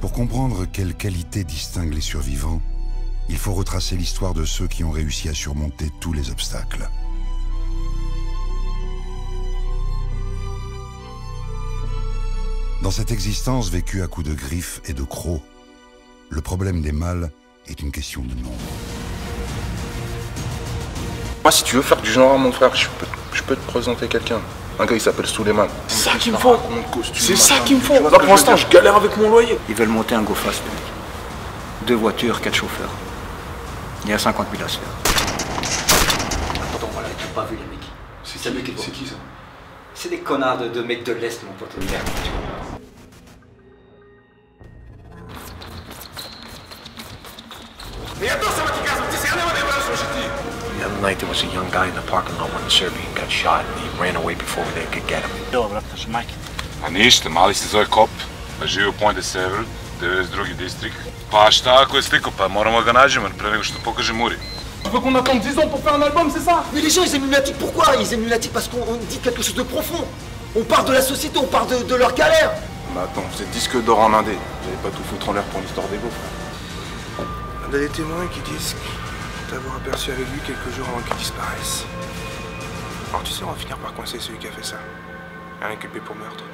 Pour comprendre quelles qualités distinguent les survivants, il faut retracer l'histoire de ceux qui ont réussi à surmonter tous les obstacles. Dans cette existence vécue à coups de griffes et de crocs, le problème des mâles est une question de nombre. Moi, si tu veux faire du genre, mon frère, je peux te présenter quelqu'un. Un gars, il s'appelle Souleymane. C'est ça qu'il me faut. C'est ça qu'il me faut. Là, pour l'instant, je galère avec mon loyer. Ils veulent monter un go fast. 2 voitures, 4 chauffeurs. Il y a 50 000 à se faire. Attends, voilà, tu n'as pas vu les mecs. C'est qui ça? C'est des connards de mecs de l'Est, mon pote. The other night there was a young guy in the parking lot when the Serbian got shot and he ran away before they could get him. A ništa, mali se zove Kop, pa živi u Point de Severu, 92. district. Pa šta ako je sliko, pa moramo ga nađemo pre nego što pokaže Muri. Tu veux qu'on attende 10 ans pour faire un album, c'est ça? Mais les gens, ils aiment Lunatic, pourquoi? Ils aiment Lunatic parce qu'on dit quelque chose de profond. On parle de la société, on parle de leur galère. Mais attends, vous êtes disque d'or en indé. Vous n'allez pas tout foutre en l'air pour l'histoire d'ego, frère. On a des témoins qui disent t'avoir aperçu avec lui quelques jours avant qu'il disparaisse. Alors tu sais, on va finir par coincer celui qui a fait ça. Un inculpé pour meurtre.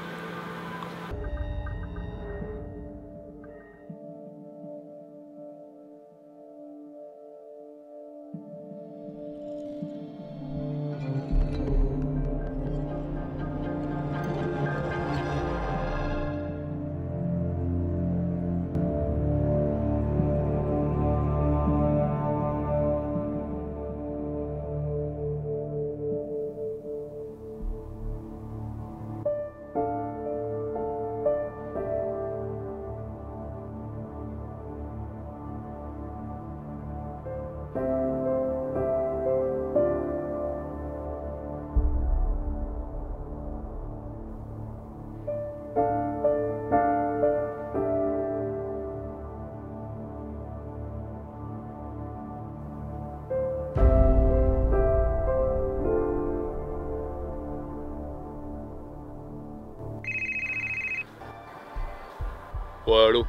Ouais, allô?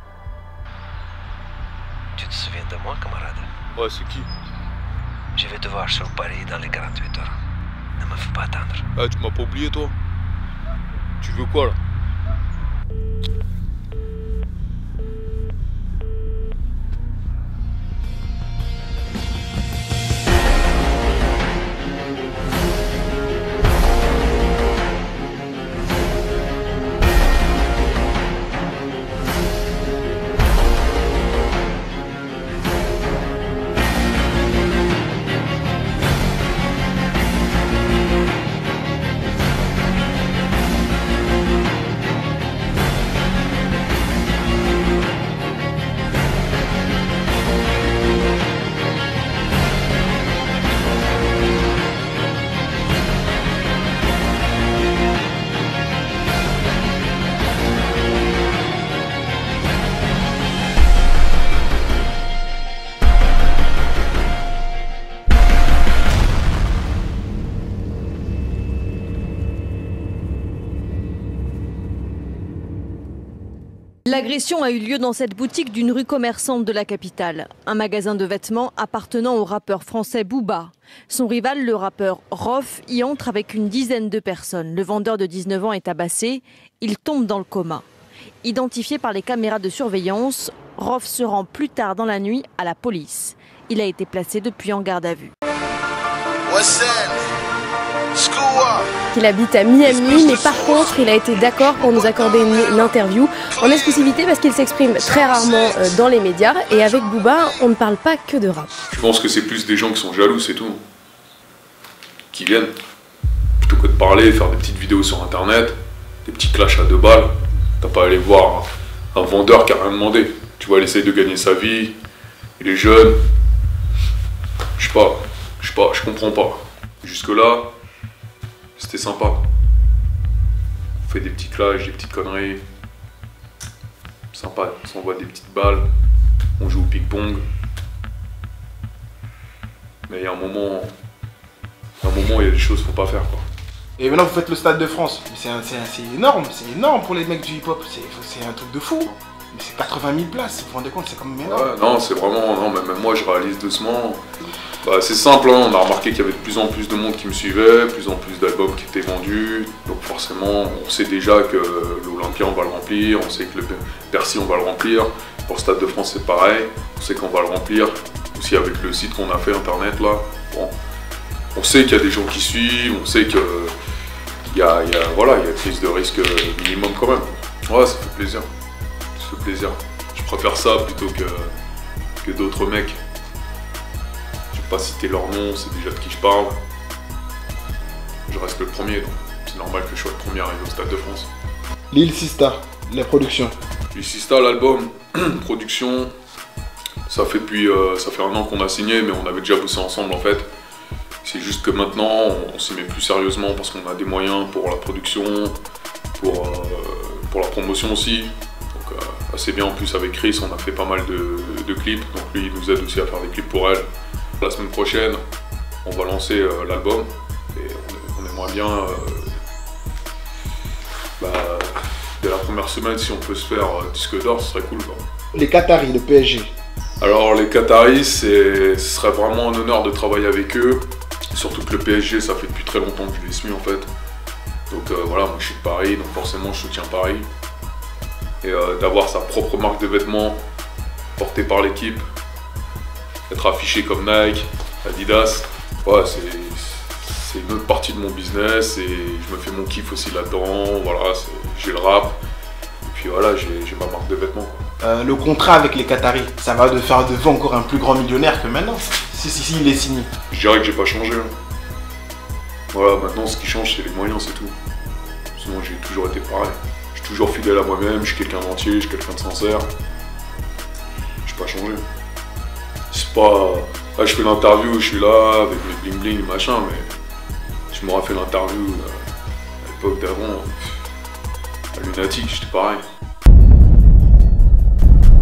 Tu te souviens de moi, camarade? Ouais, c'est qui? Je vais te voir sur Paris dans les 48 heures. Ne me fais pas attendre. Ah, tu m'as pas oublié, toi? Tu veux quoi, là? L'agression a eu lieu dans cette boutique d'une rue commerçante de la capitale. Un magasin de vêtements appartenant au rappeur français Booba. Son rival, le rappeur Rof, y entre avec une dizaine de personnes. Le vendeur de 19 ans est tabassé. Il tombe dans le coma. Identifié par les caméras de surveillance, Rof se rend plus tard dans la nuit à la police. Il a été placé depuis en garde à vue. Il habite à Miami, mais par contre, il a été d'accord pour nous accorder une interview en exclusivité parce qu'il s'exprime très rarement dans les médias. Et avec Booba, on ne parle pas que de rap. Je pense que c'est plus des gens qui sont jaloux, c'est tout. Qui viennent. Plutôt que de parler, faire des petites vidéos sur internet, des petits clashs à 2 balles. T'as pas à aller voir un vendeur qui a rien demandé. Tu vois, il essaye de gagner sa vie, il est jeune. Je sais pas, je comprends pas. Jusque-là, c'était sympa. On fait des petits clashs, des petites conneries. Sympa, on s'envoie des petites balles, on joue au ping-pong. Mais il y a un moment, il y a des choses qu'il faut pas faire, quoi. Et maintenant vous faites le Stade de France. C'est énorme pour les mecs du hip-hop. C'est un truc de fou. Mais c'est 80 000 places, vous vous rendez compte, c'est quand même énorme. Ouais, non, c'est vraiment, non, mais même moi je réalise doucement. Bah, c'est simple, hein, on a remarqué qu'il y avait de plus en plus de monde qui me suivait, de plus en plus d'albums qui étaient vendus. Donc forcément, on sait déjà que l'Olympia on va le remplir, on sait que le Bercy on va le remplir. Pour le Stade de France c'est pareil, on sait qu'on va le remplir. Aussi avec le site qu'on a fait internet là. Bon, on sait qu'il y a des gens qui suivent, on sait que voilà, il y a prise de risque minimum quand même. Ouais, ça fait plaisir. Ça fait plaisir. Je préfère ça plutôt que d'autres mecs. Je vais pas citer leur nom, c'est déjà de qui je parle. Je reste le premier, donc c'est normal que je sois le premier arrivé au Stade de France. Lil Sista, la production. Lil Sista, l'album, production, ça fait un an qu'on a signé, mais on avait déjà bossé ensemble en fait. C'est juste que maintenant, on s'y met plus sérieusement parce qu'on a des moyens pour la production, pour la promotion aussi. Donc assez bien en plus avec Chris, on a fait pas mal de clips, donc lui il nous aide aussi à faire des clips pour elle. La semaine prochaine, on va lancer l'album et on aimerait bien, dès la première semaine, si on peut se faire disque d'or, ce serait cool quoi. Les Qataris, le PSG. Alors les Qataris, ce serait vraiment un honneur de travailler avec eux. Surtout que le PSG, ça fait depuis très longtemps que je les suis en fait. Donc voilà, moi je suis de Paris, donc forcément je soutiens Paris. Et d'avoir sa propre marque de vêtements portée par l'équipe, être affiché comme Nike, Adidas, ouais, c'est une autre partie de mon business et je me fais mon kiff aussi là-dedans. Voilà, j'ai le rap et puis voilà, j'ai ma marque de vêtements quoi. Le contrat avec les Qataris, ça va de faire de vous encore un plus grand millionnaire que maintenant, si il est signé. Je dirais que j'ai pas changé. Voilà, maintenant ce qui change c'est les moyens, c'est tout. Sinon j'ai toujours été pareil. Je suis toujours fidèle à moi-même, je suis quelqu'un d'entier, je suis quelqu'un de sincère. J'ai pas changé. C'est pas... Là je fais l'interview, je suis là avec mes bling bling machin, mais tu m'auras fait l'interview à l'époque d'avant, à Lunatic, j'étais pareil.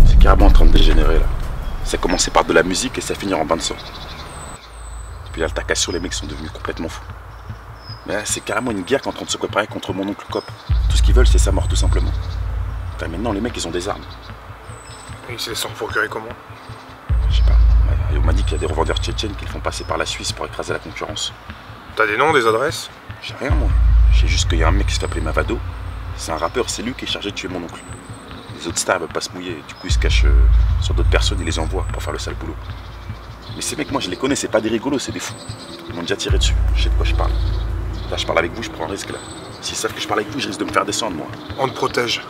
C'est carrément en train de dégénérer là. Ça a commencé par de la musique et ça finit en bain de sang. Depuis l'altercation, les mecs sont devenus complètement fous. Mais là, c'est carrément une guerre qui est en train de se préparer contre mon oncle Cop. Tout ce qu'ils veulent, c'est sa mort, tout simplement. Enfin, maintenant, les mecs, ils ont des armes. Et ils se sont procurés comment? Je sais pas. Ouais, et on m'a dit qu'il y a des revendeurs tchétchènes qui le font passer par la Suisse pour écraser la concurrence. T'as des noms, des adresses? J'ai rien, moi. J'ai juste qu'il y a un mec qui se fait appeler Mavado. C'est un rappeur, c'est lui qui est chargé de tuer mon oncle. Les autres stars ne veulent pas se mouiller, du coup ils se cachent sur d'autres personnes, ils les envoient pour faire le sale boulot. Mais ces mecs, moi je les connais, c'est pas des rigolos, c'est des fous. Ils m'ont déjà tiré dessus, je sais de quoi je parle. Là je parle avec vous, je prends un risque là. S'ils savent que je parle avec vous, je risque de me faire descendre moi. On te protège.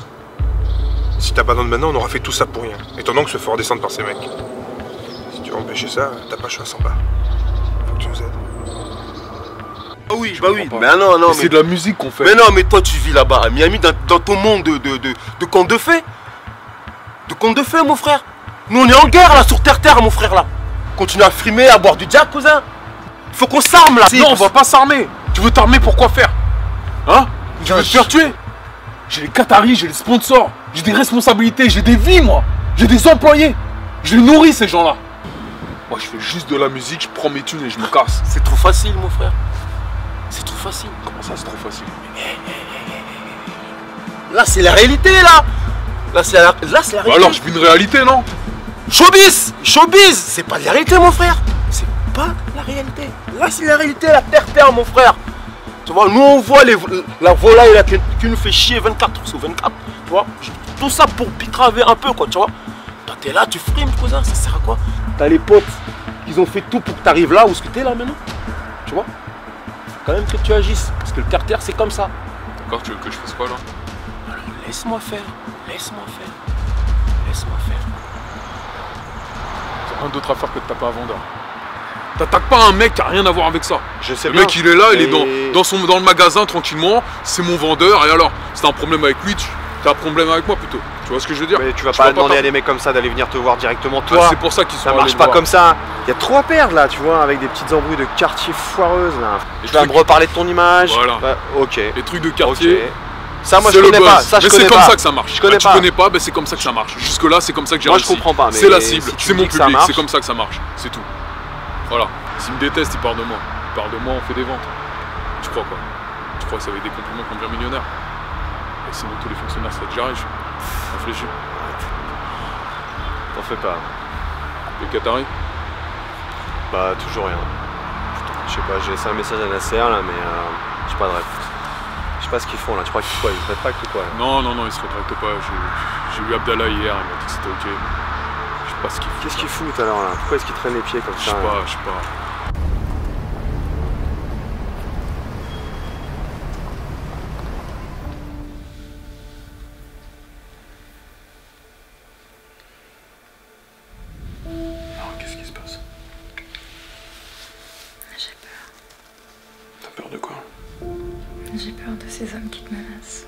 Si t'abandonnes maintenant, on aura fait tout ça pour rien. Et ton oncle se fera redescendre par ces mecs. Si tu veux empêcher ça, t'as pas le choix sans bas. Faut que tu nous aides. Ah oui, bah oui, mais non, mais... C'est de la musique qu'on fait. Mais non, mais toi tu vis là-bas à Miami, dans ton monde de contes de fées. De contes de fées, mon frère. Nous on est en guerre là, sur terre, mon frère là. Continue à frimer, à boire du jack, cousin. Faut qu'on s'arme là. Non, on va pas s'armer. Tu veux t'armer pour quoi faire? Hein? Tu veux te faire tuer? J'ai les Qataris, j'ai les sponsors, j'ai des responsabilités, j'ai des vies moi. J'ai des employés. Je les nourris ces gens-là. Moi je fais juste de la musique, je prends mes thunes et je me casse. C'est trop facile, mon frère. C'est trop facile. Comment ça, c'est trop facile? Là, c'est la réalité, là. Là, c'est la réalité. Alors, je vis une réalité, non? Showbiz! Showbiz! C'est pas la réalité, mon frère. C'est pas la réalité. Là, c'est la réalité, la terre, mon frère. Tu vois, nous, on voit la volaille là, qui nous fait chier 24 sur 24. Tu vois? Tout ça pour picraver un peu, quoi, tu vois? Toi, t'es là, tu frimes, cousin. Ça sert à quoi? T'as les potes, ils ont fait tout pour que t'arrives là où est-ce que t'es là, maintenant. Tu vois? Quand même que tu agisses, parce que le carter c'est comme ça. D'accord, tu veux que je fasse quoi là? Alors laisse-moi faire, laisse-moi faire, laisse-moi faire. C'est rien d'autre à faire que de taper un vendeur. T'attaques pas un mec qui a rien à voir avec ça. Je sais le bien. mec il est là, il est dans le magasin tranquillement, c'est mon vendeur, et alors, si t'as un problème avec lui, t'as un problème avec moi plutôt. Tu vois ce que je veux dire? Mais tu vas pas demander à des mecs comme ça d'aller venir te voir directement toi. Ah, c'est pour ça qu'ils sont ça marche pas comme ça. Il y a trop à perdre là, tu vois, avec des petites embrouilles de quartier foireuses là. Tu vas me reparler de ton image. Voilà. Bah, ok. Les trucs de quartier. Okay. Ça moi je connais pas. Ça je connais pas. C'est comme ça que ça marche. Je connais pas. Tu connais pas, ben c'est comme ça que ça marche. Jusque là c'est comme ça que j'ai réussi. Moi je comprends pas. C'est la cible, si c'est mon public, marche... c'est comme ça que ça marche. C'est tout. Voilà. S'ils me détestent, ils parlent de moi. Ils parlent de moi, on fait des ventes. Tu crois quoi? Tu crois que ça va être des compliments qu'on devient millionnaire? Et sinon tous les fonctionnaires seraient déjà riches. Réfléchis. T'en fais pas. Les Qataris? Bah, toujours rien. Je sais pas, j'ai laissé un message à Nasser là, mais j'ai pas de rêve. Je sais pas ce qu'ils font là, tu crois qu'ils quoi, ils se rétractent ou quoi là? Non, ils se rétractent pas. J'ai eu Abdallah hier, il m'a dit que c'était ok. Je sais pas ce qu'ils font. Qu'est-ce qu'ils foutent tout à l'heure là? Pourquoi est-ce qu'ils traînent les pieds comme ça? Je sais pas. Qu'est-ce qui se passe? J'ai peur. T'as peur de quoi? J'ai peur de ces hommes qui te menacent.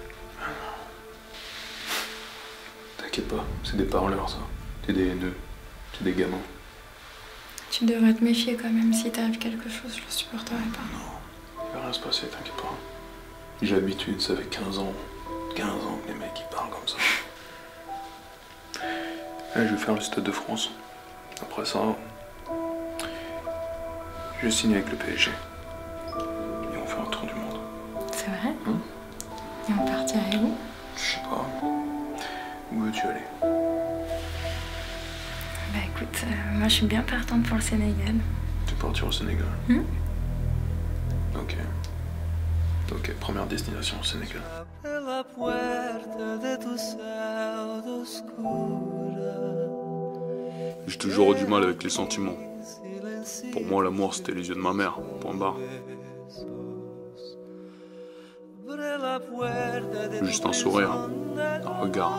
T'inquiète pas, c'est des parleurs ça. T'es des haineux, t'es des gamins. Tu devrais te méfier quand même. Si t'arrive quelque chose, je le supporterai pas. Non, il va rien se passer, t'inquiète pas. J'ai l'habitude, ça fait 15 ans que les mecs ils parlent comme ça. Là, je vais faire le Stade de France. Après ça, je vais signer avec le PSG. Et on fait un tour du monde. C'est vrai? Et on partirait où? Je sais pas. Où veux-tu aller? Bah écoute, moi je suis bien partante pour le Sénégal. Tu veux partir au Sénégal? Ok. Ok, première destination au Sénégal. J'ai toujours eu du mal avec les sentiments. Pour moi, l'amour c'était les yeux de ma mère, point barre. Juste un sourire, un regard,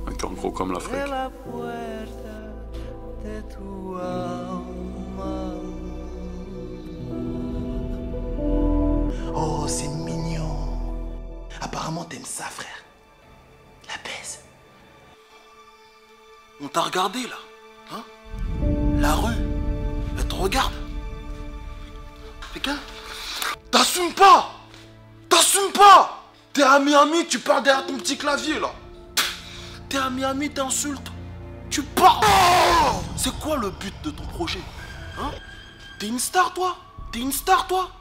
un cœur gros comme l'Afrique. Oh, c'est mignon. Apparemment, t'aimes ça, frère. La baise. On t'a regardé, là. Hein? La rue, elle te regarde. Les gars, t'assumes pas. T'assumes pas. T'es à Miami, tu parles derrière ton petit clavier, là. T'es à Miami, t'insultes. Tu parles. Oh, c'est quoi le but de ton projet? Hein? T'es une star, toi? T'es une star, toi?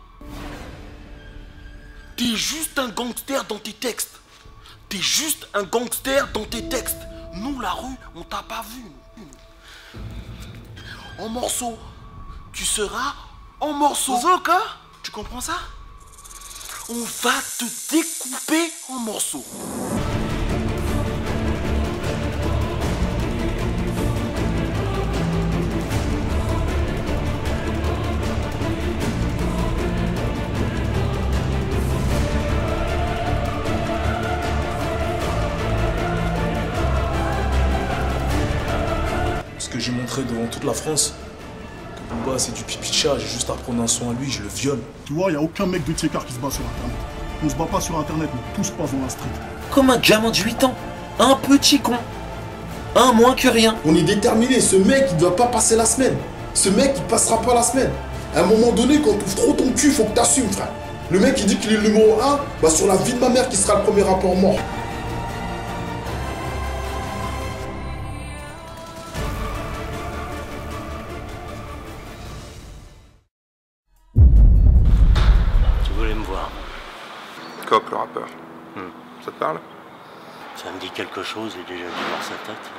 T'es juste un gangster dans tes textes. T'es juste un gangster dans tes textes. Nous, la rue, on t'a pas vu. En morceaux. Tu seras en morceaux. Zoka, tu comprends ça? On va te découper en morceaux. Ce que j'ai montré devant toute la France, que Booba c'est du pipi de chat, j'ai juste à prendre un son à lui, je le viole. Tu vois, y a aucun mec de Tchekar qui se bat sur internet. On se bat pas sur internet, mais tous pas dans la street. Comme un gamin de 8 ans, un petit con, un moins que rien. On est déterminé, ce mec il doit pas passer la semaine. Ce mec il passera pas la semaine. À un moment donné, quand t'ouvres trop ton cul, faut que t'assumes, frère. Le mec il dit qu'il est le numéro 1, bah sur la vie de ma mère qui sera le premier rapport mort. Cop, le rappeur. Ça te parle? Ça me dit quelque chose, j'ai déjà dû voir sa tête.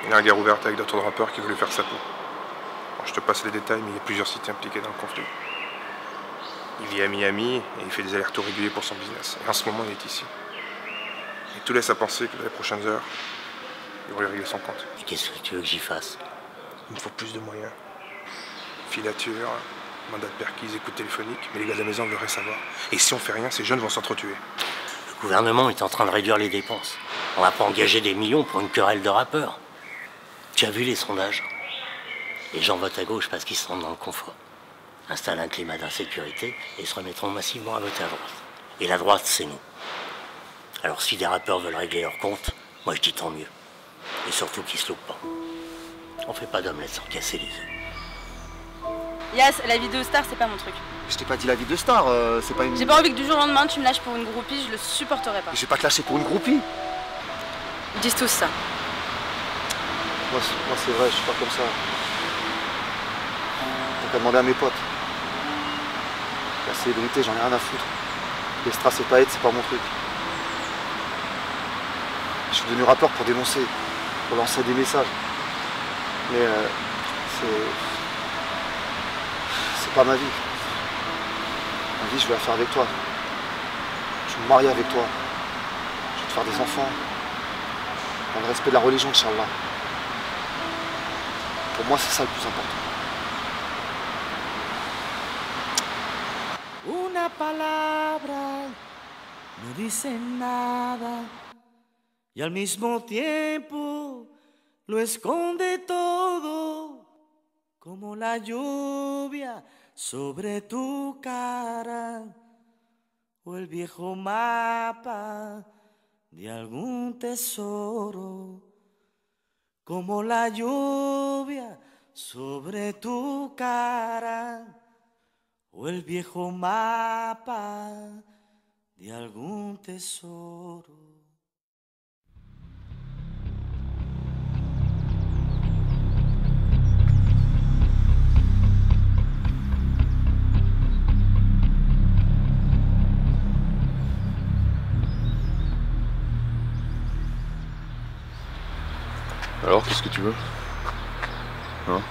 Il a un guerre ouverte avec d'autres rappeurs qui voulaient faire sa peau. Bon, je te passe les détails, mais il y a plusieurs sites impliqués dans le conflit. Il vit à Miami et il fait des allers-retours réguliers pour son business. Et en ce moment, il est ici. Et tout laisse à penser que dans les prochaines heures, il va lui régler son compte. Et qu'est-ce que tu veux que j'y fasse? Il me faut plus de moyens. Filature, mandat de perquise, écoute téléphonique, mais les gars de la maison devraient savoir. Et si on fait rien, ces jeunes vont s'entretuer. Le gouvernement est en train de réduire les dépenses. On va pas engager des millions pour une querelle de rappeurs. Tu as vu les sondages? Les gens votent à gauche parce qu'ils se sentent dans le confort. Installe un climat d'insécurité et se remettront massivement à voter à droite. Et la droite, c'est nous. Alors si des rappeurs veulent régler leur compte, moi je dis tant mieux. Et surtout qu'ils se loupent pas. On fait pas d'omelette sans casser les œufs. Yas, la vie de star, c'est pas mon truc. Je t'ai pas dit la vie de star, c'est pas une... J'ai pas envie que du jour au lendemain, tu me lâches pour une groupie, je le supporterai pas. Je vais pas te lâcher pour une groupie. Ils disent tous ça. Moi c'est vrai, je suis pas comme ça. T'as qu'à demander à mes potes. La célébrité, j'en ai rien à foutre. Les strass et paillettes, c'est pas mon truc. Je suis devenu rappeur pour dénoncer. pour lancer des messages. Mais c'est pas ma vie. Ma vie, je vais la faire avec toi. Je vais me marier avec toi. Je vais te faire des enfants. Dans le respect de la religion, Inch'Allah. Pour moi, c'est ça le plus important. Una palabra no dice nada y al mismo tiempo lo esconde todo, como la lluvia sobre tu cara o el viejo mapa de algún tesoro, como la lluvia sobre tu cara o el viejo mapa de algún tesoro. Alors, qu'est-ce que tu veux? Hein?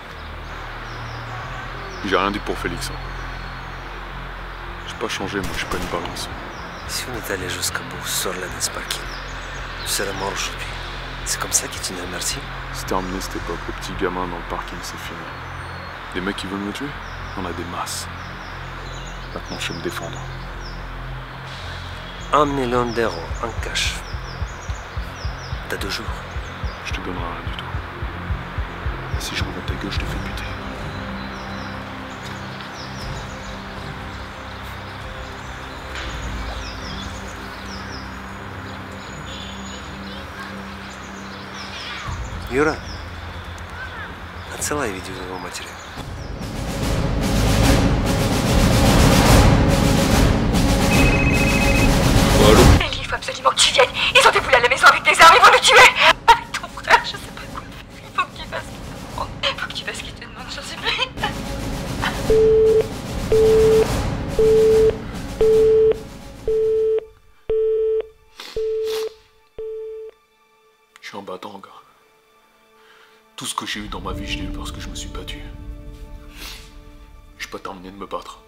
J'ai rien dit pour Félix. Hein. J'ai pas changé, moi, je suis pas une balance. Si on est allé jusqu'au bout, sors-la dans ce parking. Tu seras mort aujourd'hui. C'est comme ça que tu nous remercies? C'est terminé cette époque. Le petit gamin dans le parking, c'est fini. Des mecs qui veulent me tuer? On a des masses. Maintenant, je vais me défendre. 1 million d'euros en cash. T'as 2 jours. Je te donnerai rien du tout. Et si je revois ta gueule, je te fais buter. Юра, отсылай видео его матери. Ellie, il faut absolument que tu viennes. Ils ont déboulé à la maison avec des armes, ils vont nous tuer. Avec ton frère, je sais pas quoi faire. Il faut que tu fasses ce qu'il te demande. Il faut que tu fasses ce qu'il te demande, j'en supplie. Je suis un battant, gars. Tout ce que j'ai eu dans ma vie, je l'ai eu parce que je me suis battu. Je suis pas terminé de me battre.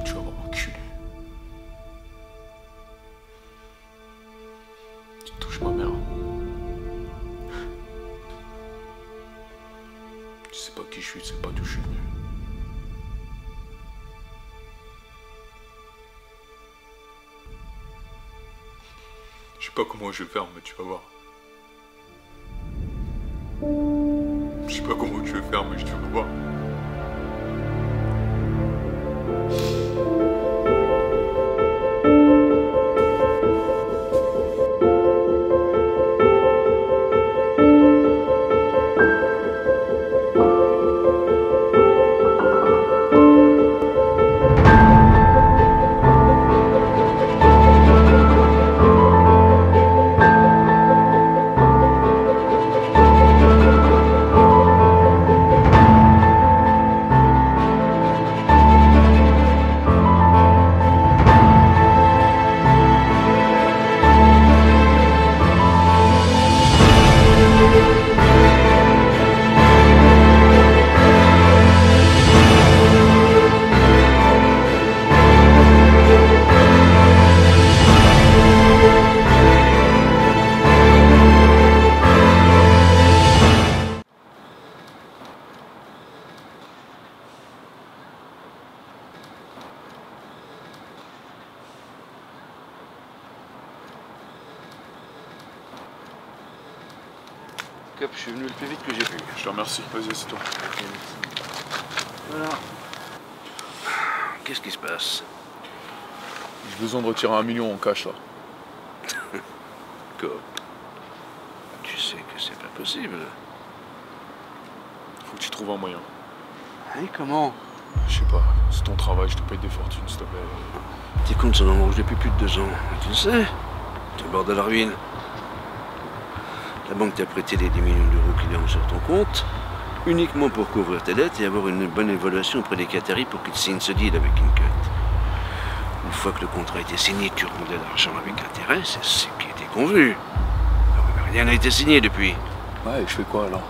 Tu vas vraiment m'enculer. Tu touches ma mère. Tu sais pas qui je suis, tu sais pas d'où je suis venu. Je sais pas comment je vais faire, mais tu vas voir. Je sais pas comment tu veux faire, mais je te veux voir. Cap, je suis venu le plus vite que j'ai pu. Je te remercie. Vas-y, c'est toi. Voilà. Qu'est-ce qui se passe? J'ai besoin de retirer 1 million en cash, là. Cop. Tu sais que c'est pas possible. Faut que tu trouves un moyen. Et comment? Je sais pas. C'est ton travail, je te paye des fortunes, s'il te plaît. Tes comptes sont en rouge depuis plus de 2 ans. Tu le sais? Tu es au bord de la ruine. La banque t'a prêté les 10 millions d'euros qu'il y a sur ton compte, uniquement pour couvrir tes dettes et avoir une bonne évaluation auprès des Qataris pour qu'ils signent ce deal avec une cut. Une fois que le contrat a été signé, tu rendais l'argent avec intérêt, c'est ce qui était convenu. Rien n'a été signé depuis. Ouais, et je fais quoi alors?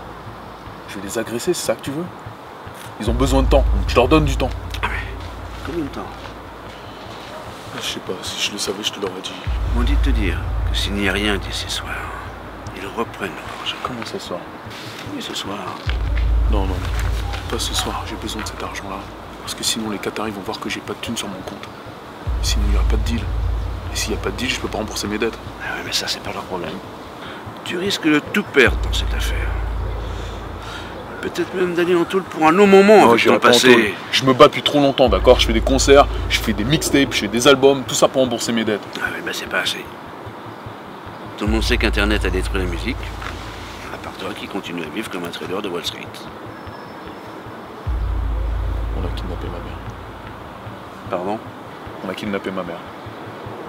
Je vais les agresser, c'est ça que tu veux? Ils ont besoin de temps, donc je leur donne du temps. Combien de temps? Je sais pas, si je le savais, je te l'aurais dit. On dit de te dire que s'il n'y a rien d'ici ce soir, ils reprennent leur argent. Comment ce soir? Oui, ce soir. Non, pas ce soir, j'ai besoin de cet argent-là. Parce que sinon les Qataris vont voir que j'ai pas de thunes sur mon compte. Sinon il n'y aura pas de deal. Et s'il n'y a pas de deal, je peux pas rembourser mes dettes. Ah oui, mais ça, c'est pas leur problème. Tu risques de tout perdre dans cette affaire. Peut-être même d'aller en tôle pour un long moment avec ton passé. Je me bats depuis trop longtemps, d'accord? Je fais des concerts, je fais des mixtapes, je fais des albums, tout ça pour rembourser mes dettes. Ah oui, bah c'est pas assez. Tout le monde sait qu'Internet a détruit la musique, à part toi qui continue à vivre comme un trader de Wall Street. On a kidnappé ma mère. Pardon? On a kidnappé ma mère.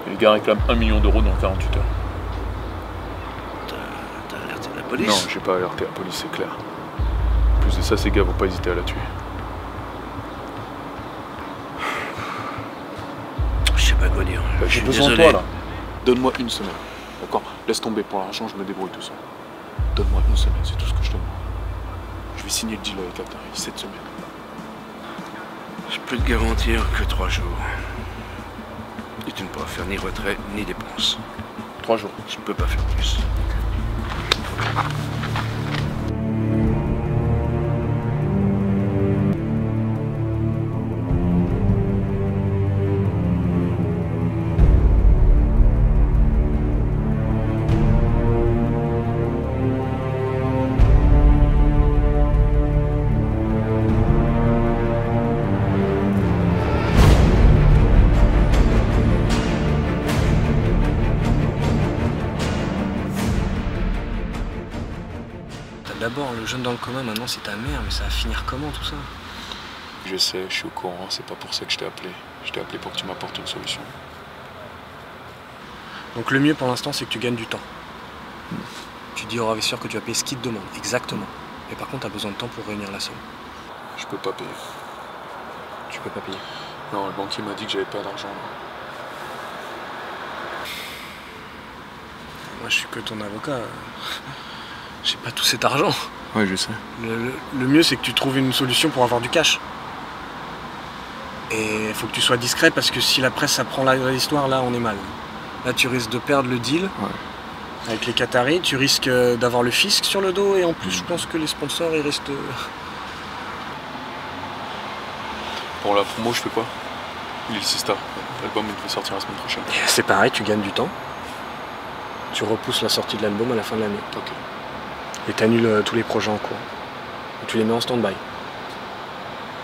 Et les gars réclament 1 million d'euros dans 48 heures. T'as alerté la police? Non, j'ai pas alerté la police, c'est clair. En plus de ça, ces gars vont pas hésiter à la tuer. Je sais pas quoi dire. J'ai besoin de toi là. Donne-moi une semaine. D'accord? Laisse tomber pour l'argent, je me débrouille tout seul. Donne-moi une semaine, c'est tout ce que je te demande. Je vais signer le deal avec Qatari cette semaine. Je peux te garantir que 3 jours. Et tu ne pourras faire ni retrait ni dépenses. 3 jours. Je ne peux pas faire plus. D'abord, le jeune dans le coma, maintenant c'est ta mère, mais ça va finir comment tout ça? Je sais, je suis au courant, c'est pas pour ça que je t'ai appelé. Je t'ai appelé pour que tu m'apportes une solution. Donc le mieux pour l'instant, c'est que tu gagnes du temps. Tu dis au ravisseur que tu vas payer ce qu'il te demande, exactement. Mais par contre, tu as besoin de temps pour réunir la somme. Je peux pas payer. Tu peux pas payer? Non, le banquier m'a dit que j'avais pas d'argent. Moi, je suis que ton avocat. J'ai pas tout cet argent. Ouais, je sais. Le mieux, c'est que tu trouves une solution pour avoir du cash. Et il faut que tu sois discret parce que si la presse apprend l'histoire, là, on est mal. Là, tu risques de perdre le deal avec les Qataris. Tu risques d'avoir le fisc sur le dos. Et en plus, je pense que les sponsors, ils restent... Pour la promo, je fais quoi? Lil Sista. L'album, il devait sortir la semaine prochaine. C'est pareil, tu gagnes du temps. Tu repousses la sortie de l'album à la fin de l'année. Ok. Et t'annules tous les projets en cours. Et tu les mets en stand-by.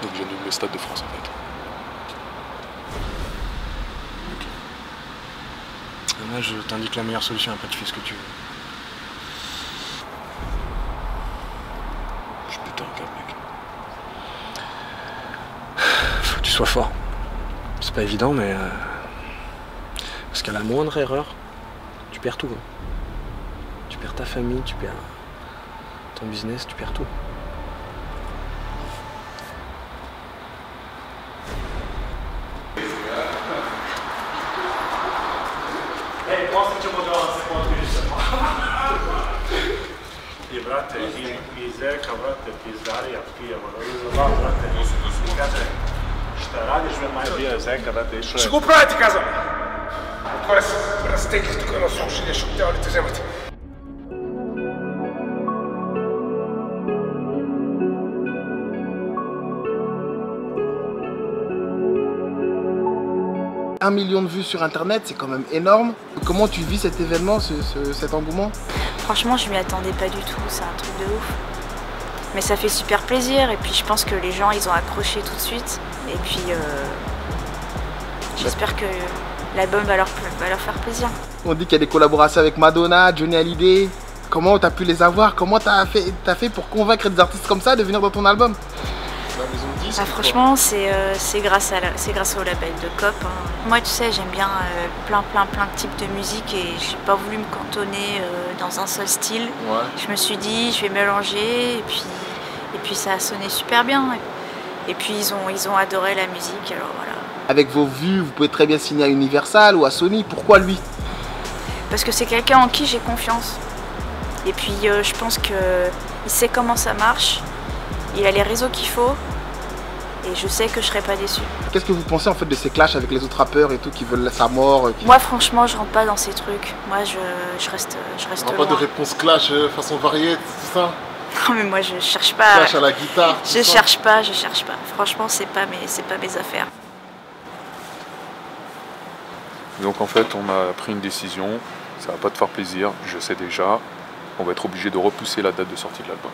Donc j'annule le Stade de France en fait. Ok. Moi je t'indique la meilleure solution, après tu fais ce que tu veux. Je pète un câble, mec. Faut que tu sois fort. C'est pas évident mais... Parce qu'à la moindre erreur, tu perds tout. Hein. Tu perds ta famille, tu perds... ton business, tu perds tout. I brate, i zeka, brate, pizdarija, pije, brate, kaže, šta radiš, manje bio je zeka, brate, išao je... Ще го правя, ти казвам! Отгоре са разтегли тук на слушания, ще трябва ли те вземат? Un million de vues sur internet, c'est quand même énorme. Comment tu vis cet événement, cet engouement? Franchement, je m'y attendais pas du tout, c'est un truc de ouf. Mais ça fait super plaisir et puis je pense que les gens ils ont accroché tout de suite. Et puis j'espère que l'album va leur faire plaisir. On dit qu'il y a des collaborations avec Madonna, Johnny Hallyday. Comment t'as pu les avoir? Comment t'as fait pour convaincre des artistes comme ça de venir dans ton album? Ah, franchement, c'est grâce au label de COP. Hein. Moi, tu sais, j'aime bien plein de types de musique et j'ai pas voulu me cantonner dans un seul style. Ouais. Je me suis dit, je vais mélanger et puis ça a sonné super bien. Et puis ils ont adoré la musique, alors voilà. Avec vos vues, vous pouvez très bien signer à Universal ou à Sony. Pourquoi lui? Parce que c'est quelqu'un en qui j'ai confiance. Et puis je pense qu'il sait comment ça marche, il a les réseaux qu'il faut, et je sais que je serai pas déçue. Qu'est-ce que vous pensez en fait de ces clashs avec les autres rappeurs et tout qui veulent sa mort Moi franchement je rentre pas dans ces trucs, moi je reste loin. Pas de réponse clash façon variée, tout ça? Non mais moi je cherche pas. Clash à la guitare. Je cherche pas. Franchement c'est pas mes affaires. Donc en fait on a pris une décision, ça va pas te faire plaisir, je sais déjà, on va être obligé de repousser la date de sortie de l'album.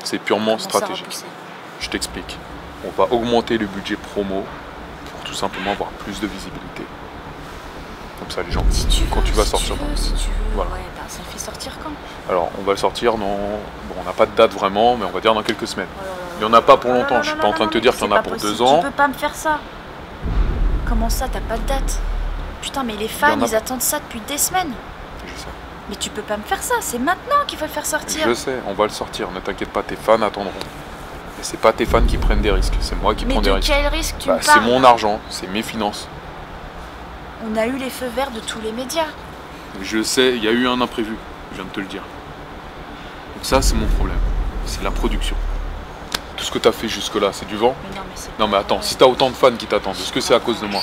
C'est purement stratégique. Je t'explique. On va augmenter le budget promo pour tout simplement avoir plus de visibilité. Comme ça les gens, quand tu vas sortir. Si tu veux, voilà. Ouais, bah, ça le fait sortir quand? Alors on va le sortir dans... Bon, on n'a pas de date vraiment, mais on va dire dans quelques semaines. Il n'y en a pas pour longtemps, je suis pas en train de te dire qu'il y en a pour 2 ans. Tu peux pas me faire ça. Comment ça, t'as pas de date? Putain, mais les fans, ils attendent ça depuis des semaines. Je sais. Mais tu peux pas me faire ça, c'est maintenant qu'il faut le faire sortir. Je sais, on va le sortir, ne t'inquiète pas, tes fans attendront. Et c'est pas tes fans qui prennent des risques, c'est moi qui prends des risques. Mais de quel risque tu me parles? C'est mon argent, c'est mes finances. On a eu les feux verts de tous les médias. Je sais, il y a eu un imprévu, je viens de te le dire. Donc ça, c'est mon problème, c'est la production. Tout ce que t'as fait jusque-là, c'est du vent? Mais non, mais c'est... Non mais attends, si t'as autant de fans qui t'attendent, est-ce que c'est à cause de moi?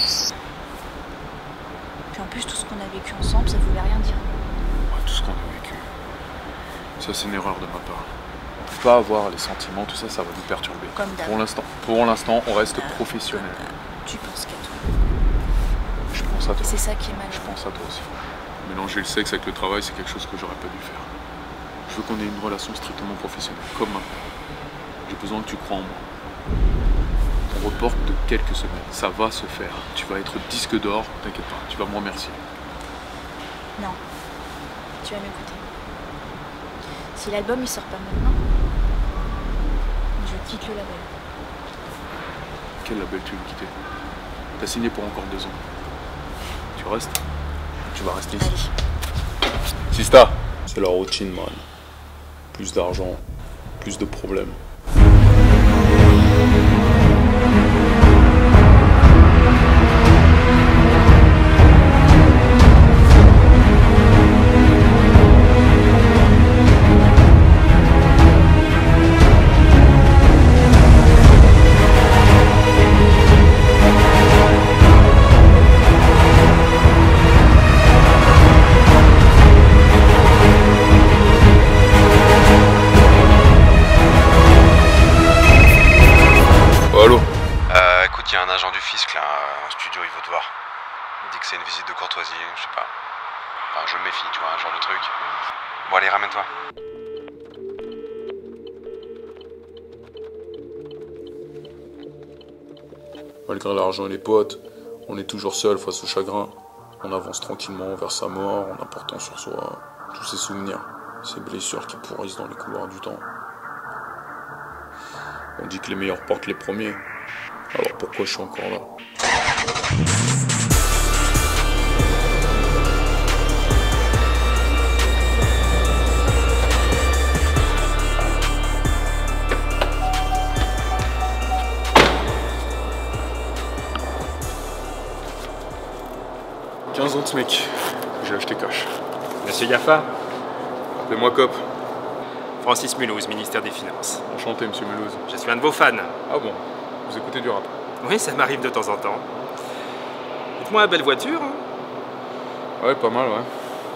Puis en plus, tout ce qu'on a vécu ensemble, ça voulait rien dire. Ouais, tout ce qu'on a vécu. Ça, c'est une erreur de ma part. On peut pas avoir les sentiments, tout ça, ça va nous perturber. Comme d'hab. Pour l'instant, on reste professionnel. Tu penses qu'à toi. Je pense à toi. C'est ça qui est mal. Je pense à toi aussi. Mélanger le sexe avec le travail, c'est quelque chose que j'aurais pas dû faire. Je veux qu'on ait une relation strictement professionnelle, comme maintenant. J'ai besoin que tu crois en moi. On reporte de quelques semaines. Ça va se faire. Tu vas être disque d'or, t'inquiète pas, tu vas me remercier. Non. Tu vas m'écouter. Si l'album il sort pas maintenant, je quitte le label. Quel label tu veux quitter? T'as signé pour encore 2 ans. Tu restes? Tu vas rester ici. Allez. Sista, c'est la routine, man. Plus d'argent, plus de problèmes. Il y a un agent du fisc là, en studio, il veut te voir. Il dit que c'est une visite de courtoisie, je sais pas. Enfin, je me méfie, tu vois, un genre de truc. Bon, allez, ramène-toi. Malgré l'argent et les potes, on est toujours seul face au chagrin. On avance tranquillement vers sa mort en apportant sur soi tous ses souvenirs, ces blessures qui pourrissent dans les couloirs du temps. On dit que les meilleurs portent les premiers. Alors pourquoi je suis encore là? « 15 ans de SMIC, j'ai acheté cash. » Monsieur Yaffa? Appelez-moi Cop. Francis Mulhouse, ministère des Finances. Enchanté, monsieur Mulhouse. Je suis un de vos fans. Ah bon? Vous écoutez du rap? Oui, ça m'arrive de temps en temps. Dites-moi, belle voiture hein? Ouais, pas mal, ouais.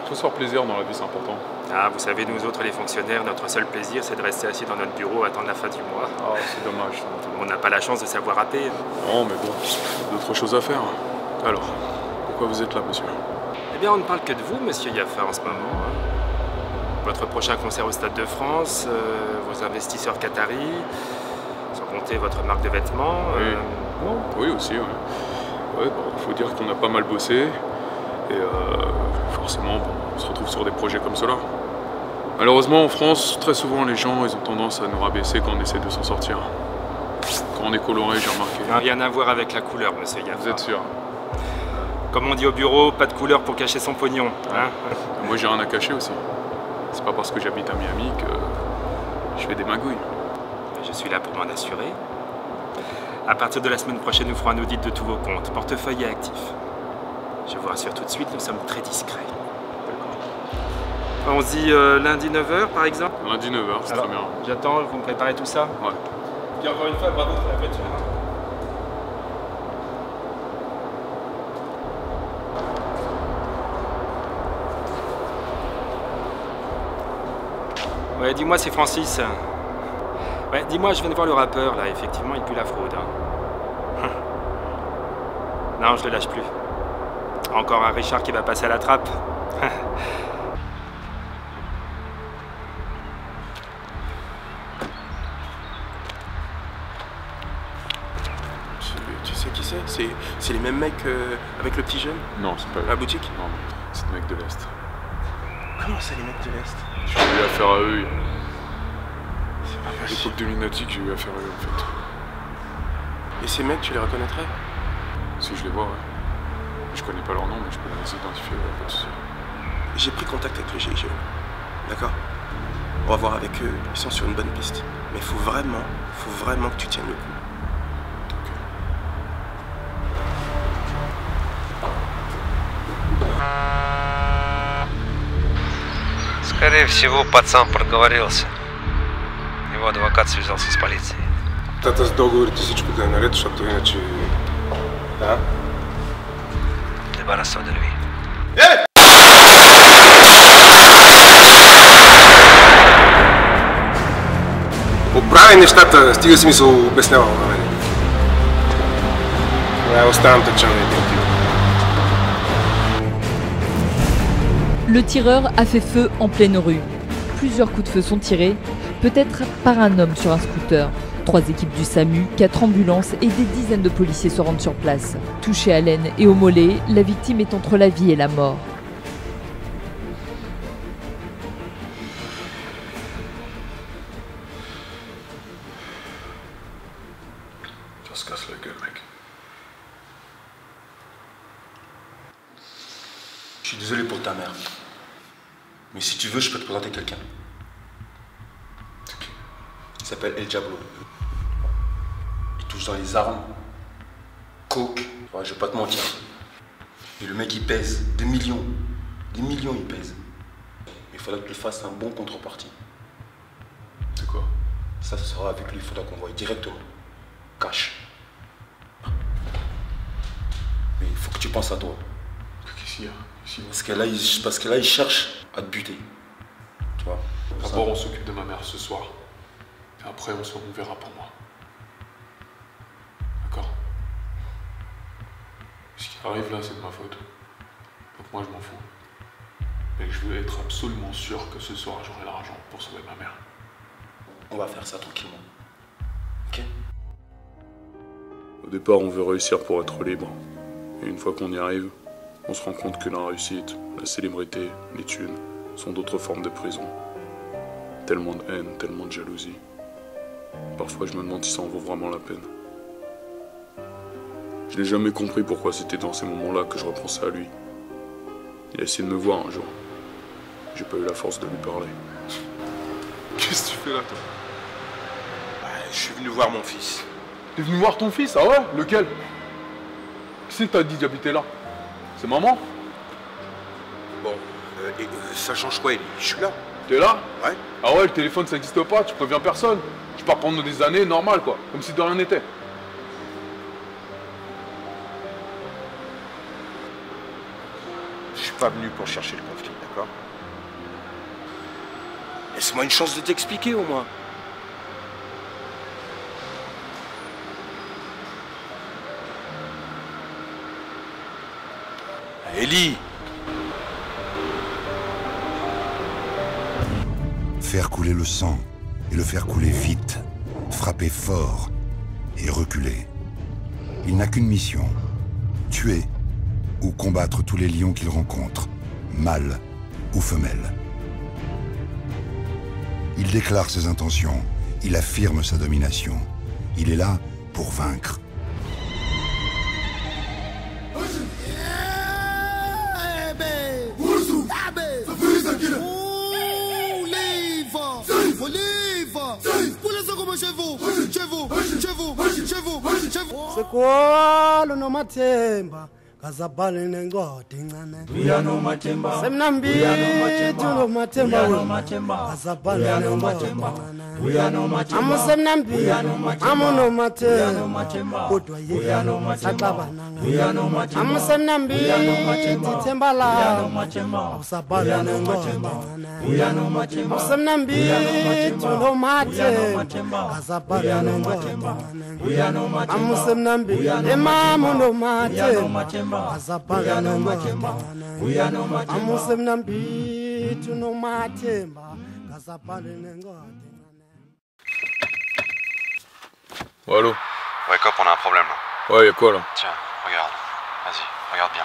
Faut se faire plaisir dans la vie, c'est important. Ah, vous savez, nous autres, les fonctionnaires, notre seul plaisir, c'est de rester assis dans notre bureau à attendre la fin du mois. Ah, c'est dommage. Tout le monde n'a pas la chance de savoir rapper. Non, mais bon, d'autres choses à faire. Alors, pourquoi vous êtes là, monsieur? Eh bien, on ne parle que de vous, monsieur Yaffa, en ce moment. Votre prochain concert au Stade de France, vos investisseurs qataris, sans compter votre marque de vêtements. Oui, oui aussi, ouais. Ouais, bon, faut dire qu'on a pas mal bossé. Et forcément, bon, on se retrouve sur des projets comme cela. Malheureusement, en France, très souvent, les gens, ils ont tendance à nous rabaisser quand on essaie de s'en sortir. Quand on est coloré, j'ai remarqué. Rien à voir avec la couleur, monsieur Yaffa. Vous êtes sûr? Comme on dit au bureau, pas de couleur pour cacher son pognon. Hein? Moi, j'ai rien à cacher aussi. C'est pas parce que j'habite à Miami que je fais des magouilles. Je suis là pour m'en assurer. À partir de la semaine prochaine, nous ferons un audit de tous vos comptes, portefeuille et actifs. Je vous rassure tout de suite, nous sommes très discrets. On se dit lundi 9h par exemple? Lundi 9h, c'est très bien. J'attends, vous me préparez tout ça? Ouais. Puis encore une fois, bravo pour la voiture. Ouais, dis-moi, c'est Francis. Ouais, dis-moi, je viens de voir le rappeur, là, effectivement, il pue la fraude. Hein. Non, je le lâche plus. Encore un Richard qui va passer à la trappe. Tu sais qui c'est? C'est les mêmes mecs avec le petit jeune? Non, c'est pas eux. À la boutique? Non, c'est des mecs de l'Est. Comment ça, les mecs de l'Est? J'ai eu affaire à eux. À l'époque de Lunatic, j'ai eu affaire à eux en fait. Et ces mecs, tu les reconnaîtrais? Si je les vois, ouais. Je connais pas leur nom, mais je peux les identifier, ouais, pas de souci. J'ai pris contact avec le GIGN. D'accord? On va voir avec eux, ils sont sur une bonne piste. Mais faut vraiment que tu tiennes le coup. Скорее всего, пацан проговорился. Его адвокат связался с полицией. Тата с договорите всичко да е наред, защото иначе... Да? Débarrasse-toi de lui. Оправи нещата, стига си ми се обяснявал на мен. Оставам тъчен на един тип. Le tireur a fait feu en pleine rue. Plusieurs coups de feu sont tirés, peut-être par un homme sur un scooter. 3 équipes du SAMU, 4 ambulances et des dizaines de policiers se rendent sur place. Touché à l'aine et au mollet, la victime est entre la vie et la mort. Ça se casse la gueule, mec. Je suis désolé pour ta mère. Mais si tu veux, je peux te présenter quelqu'un. C'est qui? Il s'appelle El Diablo. Il touche dans les armes, coke. Ouais, je vais pas te mentir. Et le mec, il pèse des millions. Des millions, il pèse. Il faudra que tu fasses un bon contrepartie. C'est quoi? Ça sera avec lui, il faudra qu'on voie directement. Cash. Mais il faut que tu penses à toi. Qu'est-ce qu'il y a? Parce que là, il cherche à te buter. Tu vois? D'abord, on s'occupe de ma mère ce soir. Et après, on verra pour moi. D'accord? Ce qui arrive là, c'est de ma faute. Donc moi, je m'en fous. Mais je veux être absolument sûr que ce soir, j'aurai l'argent pour sauver ma mère. On va faire ça tranquillement. Ok? Au départ, on veut réussir pour être libre. Et une fois qu'on y arrive, on se rend compte que la réussite, la célébrité, les thunes sont d'autres formes de prison. Tellement de haine, tellement de jalousie. Parfois, je me demande si ça en vaut vraiment la peine. Je n'ai jamais compris pourquoi c'était dans ces moments-là que je repensais à lui. Il a essayé de me voir un jour. J'ai pas eu la force de lui parler. Qu'est-ce que tu fais là, toi? Je suis venu voir mon fils. T'es venu voir ton fils? Ah ouais? Lequel? Qui c'est que t'as dit d'habiter là? C'est maman? Bon, ça change quoi, Eli? Je suis là. T'es là? Ouais. Ah ouais, le téléphone ça n'existe pas, tu préviens personne. Je pars pendant des années, normal quoi, comme si de rien n'était. Je suis pas venu pour chercher le conflit, d'accord? Laisse-moi une chance de t'expliquer au moins. Eli! Faire couler le sang, et le faire couler vite, frapper fort et reculer. Il n'a qu'une mission, tuer ou combattre tous les lions qu'il rencontre, mâles ou femelles. Il déclare ses intentions, il affirme sa domination. Il est là pour vaincre. C'est quoi le nom Matemba? Gazabale nengo dingane. We are no matemba. Semnambi tuno matemba. Gazabale nengo dingane. We are no matemba. Amu semnambi. Amu no matemba. Kodwa We are no matemba. nanga. We are no matemba. Amu semnambi. We are no matemba. Titembala. We are no matemba. Gazabale nengo dingane. We are no matemba. Amu semnambi. We are no matemba. Tuno We are no matemba. matemba. Gazabale We are no nengo matemba. dingane. We are no matemba. Amu semnambi. We are no Emamu no matemba. We are no matemba. matemba. Gazabale We are no nengo matemba. dingane. We are no matemba. Amu semnambi. Tuno matemba. Gazabale nengo dingane. Ouais, allô? Ouais, Cop, on a un problème là. Ouais, y'a quoi là? Tiens, regarde. Vas-y, regarde bien.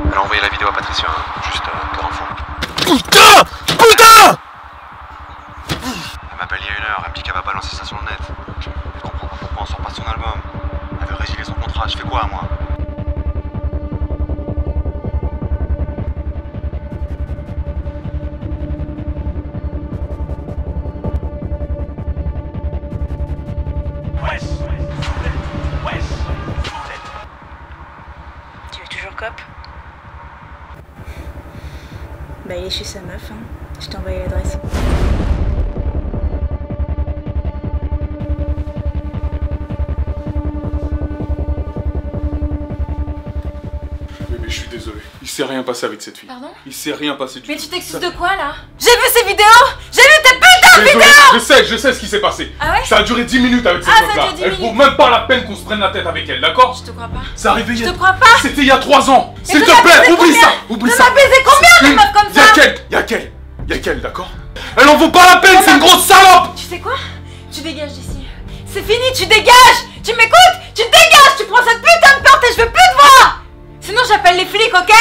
Elle a envoyé la vidéo à Patricia, juste pour info. Putain! Putain! Elle m'appelle il y a 1 heure, elle me dit qu'elle va balancer ça sur le net. Je comprends pas pourquoi on sort pas son album. Elle veut résilier son contrat, je fais quoi moi? Tu veux toujours Cop? Bah il est chez sa meuf, hein. Je t'ai envoyé l'adresse. Bébé, je suis désolé. Il s'est rien passé avec cette fille. Pardon? Il s'est rien passé du tout. Mais tu t'excuses de quoi là? J'ai vu ces vidéos! J'ai vu tes putains de Désolé, vidéos! je sais ce qui s'est passé. Ah ouais? Ça a duré 10 minutes avec cette Ah, ça meuf-là. dure 10 Elle vaut minutes. même pas la peine qu'on se prenne la tête avec elle, d'accord? Je te crois pas. C'est arrivé Je hier. te crois pas. C'était il y a 3 ans. Et S'il t'en te as plaît, baisé oublie combien? ça. Oublie T'en ça. as baisé combien de meufs comme ça? Y'a qu'elle, d'accord? Elle en vaut pas la peine, c'est une grosse salope! Tu sais quoi? Tu dégages d'ici. C'est fini, tu dégages! Tu m'écoutes? Tu dégages! Tu prends cette putain de porte et je veux plus te voir! Sinon j'appelle les flics, ok?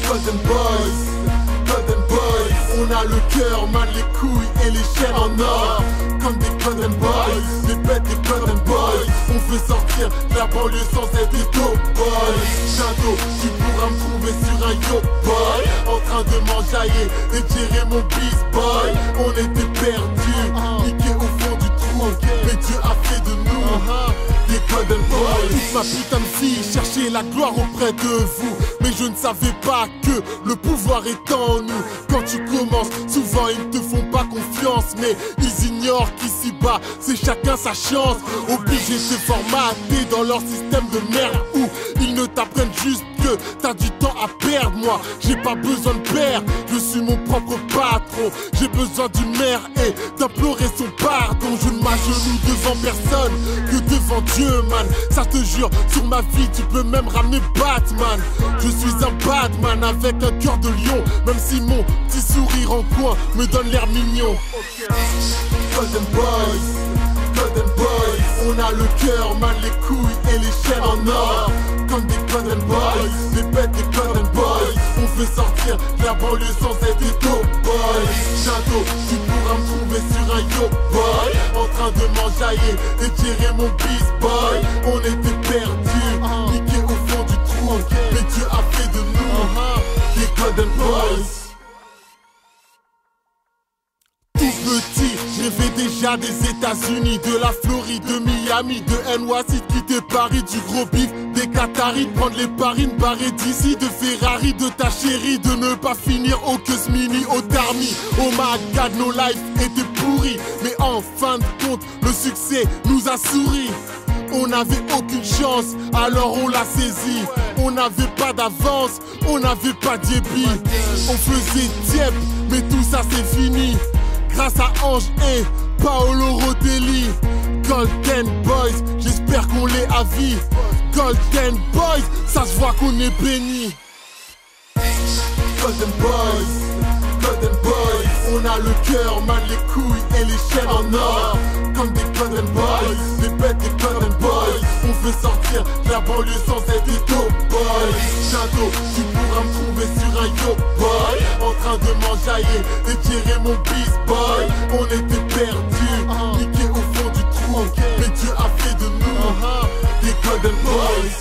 Golden Boys, on a le cœur, mal les couilles et les chaînes en or. Comme des Golden Boys, les bêtes des Golden Boys. On veut sortir de la banlieue sans être des dope boys. Shadow, tu pourras me trouver sur un yo boy, en train de m'enjailler et tirer mon beast boy. On était perdus, niqués au fond du trou, mais Dieu a fait de nous des Golden Boys. Toute ma putain de vie cherchait la gloire auprès de vous, mais je ne savais pas que le pouvoir est en nous. Quand tu commences, souvent ils ne te font pas confiance, mais ils ignorent qu'ici-bas c'est chacun sa chance. Obligé de formater dans leur système de merde où ils ne t'apprennent juste que t'as du temps à perdre. Moi j'ai pas besoin de père, je suis mon propre patron. J'ai besoin d'une mère et d'implorer son pardon. Je ne m'agenouille devant personne que devant Dieu, man. Ça te jure, sur ma vie tu peux même ramener Batman. Je suis un Batman avec un cœur de lion, même si mon petit sourire en coin me donne l'air mignon. Golden Boys, on a le cœur, mal les couilles et les chaînes en or. comme des Golden Boys, des bêtes des Golden Boys. On veut sortir de la banlieue sans être des dope boys. Château, tu pourras me trouver sur un yo boy, en train de m'enjailler et tirer mon beast boy. On était perdus, niqués au fond du trou, mais Dieu a fait de nous des Golden Boys. Tout petit, je rêvais déjà des États-Unis, de la Floride, de Miami, de NYC, de quitter Paris, du gros bif, des Qataris, de prendre les paris, de barrer d'ici, de Ferrari, de ta chérie, de ne pas finir au Cus Mini, au Darmy. Oh my God, nos lives étaient pourris, mais en fin de compte, le succès nous a souri. On n'avait aucune chance, alors on l'a saisi. On n'avait pas d'avance, on n'avait pas de débit. On faisait diep, mais tout ça c'est fini. Grâce à Ange et Paolo Rotelli. Golden Boys, j'espère qu'on l'est à vie. Golden Boys, ça se voit qu'on est béni. Golden Boys, Golden Boys. On a le cœur, mal les couilles et les chaînes en or. Comme des Golden Boys, des bêtes des Golden Boys. On veut sortir de la banlieue sans être des dope boys. Château, tu pourras me trouver sur un yo boy, en train de m'enjailler et tirer mon beast boy. On était perdus, niqués au fond du trou, mais Dieu a fait de nous des Golden Boys.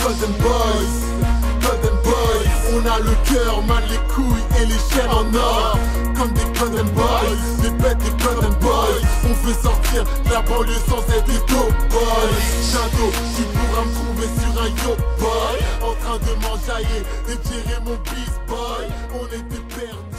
Golden Boys, Golden Boys. On a le cœur, mal les couilles et les chaînes en or. Comme des Golden Boys, des bêtes des Golden Boys. On veut sortir de la banlieue sans être des dope boys. Château, tu pourras me trouver sur un yo boy, en train de m'enjailler et tirer mon beast boy. On était perdus.